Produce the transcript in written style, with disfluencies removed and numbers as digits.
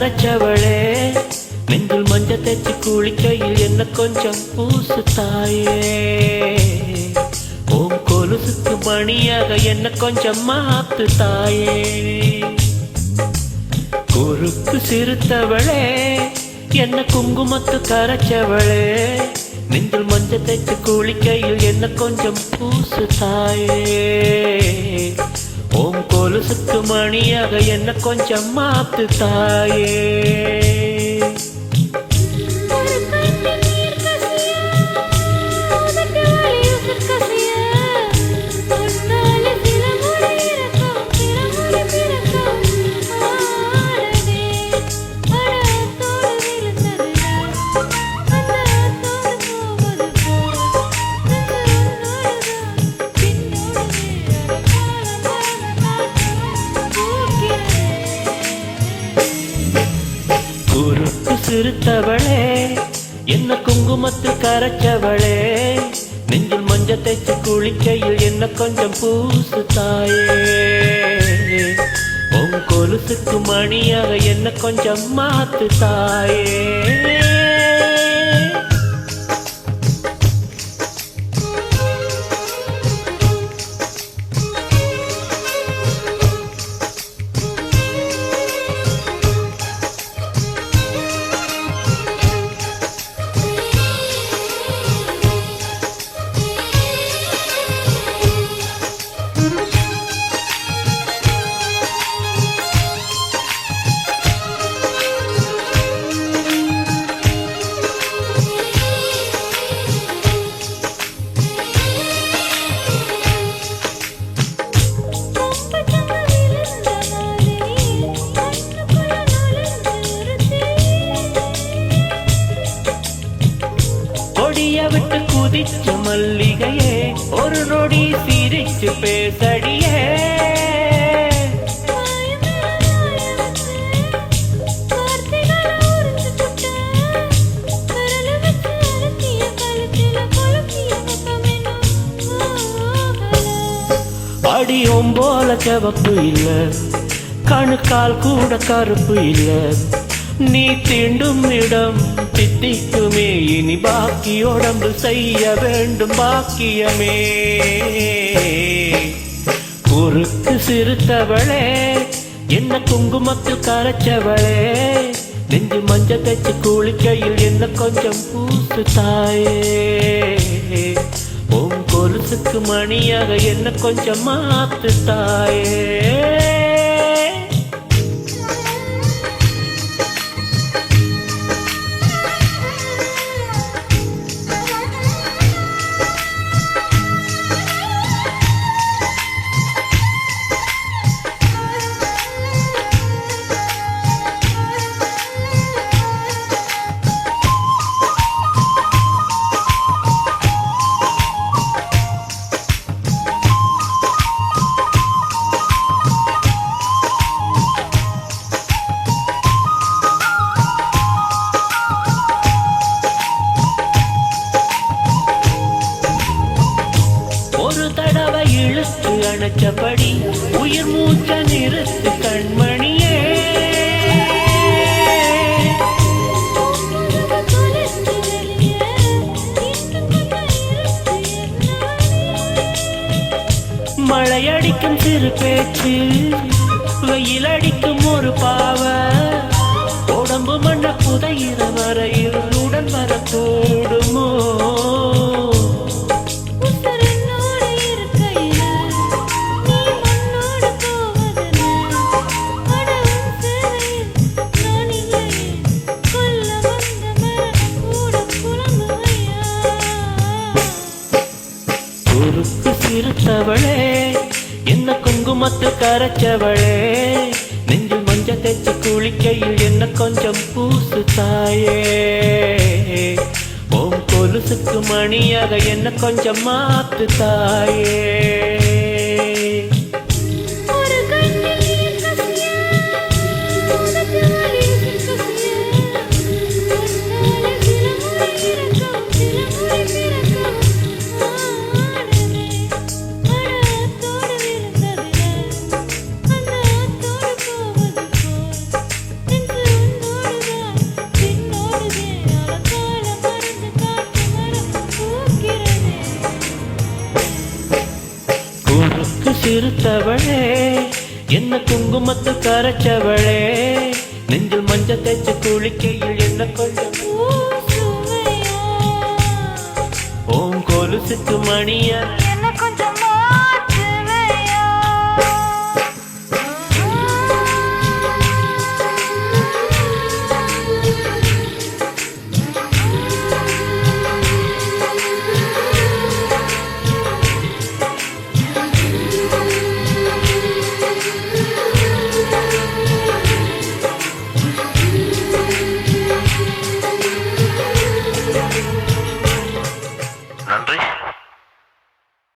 கரைச்சவளே நெஞ்சில் மஞ்ச தேச்சு குளிக்கையில் என்ன கொஞ்சம் பூசு தாயே ஓம் கொலுசுக்கு மணியாக என்ன கொஞ்சம் மாத்து தாயே குறுக்கு சிறுத்தவளே என்ன குங்குமத்து கரைச்சவளே நெஞ்சில் மஞ்ச தேச்சு குளிக்கையில் என்ன கொஞ்சம் பூசு தாயே ஓம் கொலுசுக்கு மணியாக என்ன கொஞ்சம் மாத்து தாயே சிறுத்தவளே என்ன குங்குமத்து கரைச்சவளே நெஞ்சில் மஞ்ச தேச்சு குளிக்கையில் என்ன கொஞ்சம் பூசு தாயே உன் கொலுசுக்கு மணியாக என்ன கொஞ்சம் மாத்து தாயே விட்டு குதிச்ச மல்லிகையே ஒரு நொடி சிரிச்சு பேசடியே அடியும் போல செவப்பு இல்ல கணுக்கால் கூட கருப்பு இல்ல நீ தீண்டும் இடம் தித்திக்குமே இனி பாக்கி உடம்பு செய்ய வேண்டும் பாக்கியமே குறுக்கு சிறுத்தவளே என்ன குங்குமத்தில் கரைச்சவளே நெஞ்சு மஞ்ச தேச்சு குளிக்கையில் என்ன கொஞ்சம் பூசு தாயே உன் கொலுசுக்கு மணியாக என்ன கொஞ்சம் மாத்து தாயே இழுத்து அணைச்சபடி உயிர் மூச்ச நிறுத்து கண்மணியே மழையடிக்கும் சிறு பேச்சு வெயில் அடிக்கும் ஒரு பாவ உடம்பு மண்ண புதையிற வரையில் உடன் வரக்கூடுமோ குறுக்கு சிறுத்தவளே என்ன குங்குமத்து கரைச்சவளே நெஞ்சில் மஞ்ச தேச்சு குளிக்கையில் என்ன கொஞ்சம் பூசு தாயே உன் கொலுசுக்கு மணியாக என்ன கொஞ்சம் மாத்து தாயே சிறுத்தவளே என்ன குங்குமத்து கரைச்சவளே நெஞ்சில் மஞ்ச தேச்சு குளிக்கையில் என்ன கொஞ்சம் ஓம் கொலுசுக்கு மணியற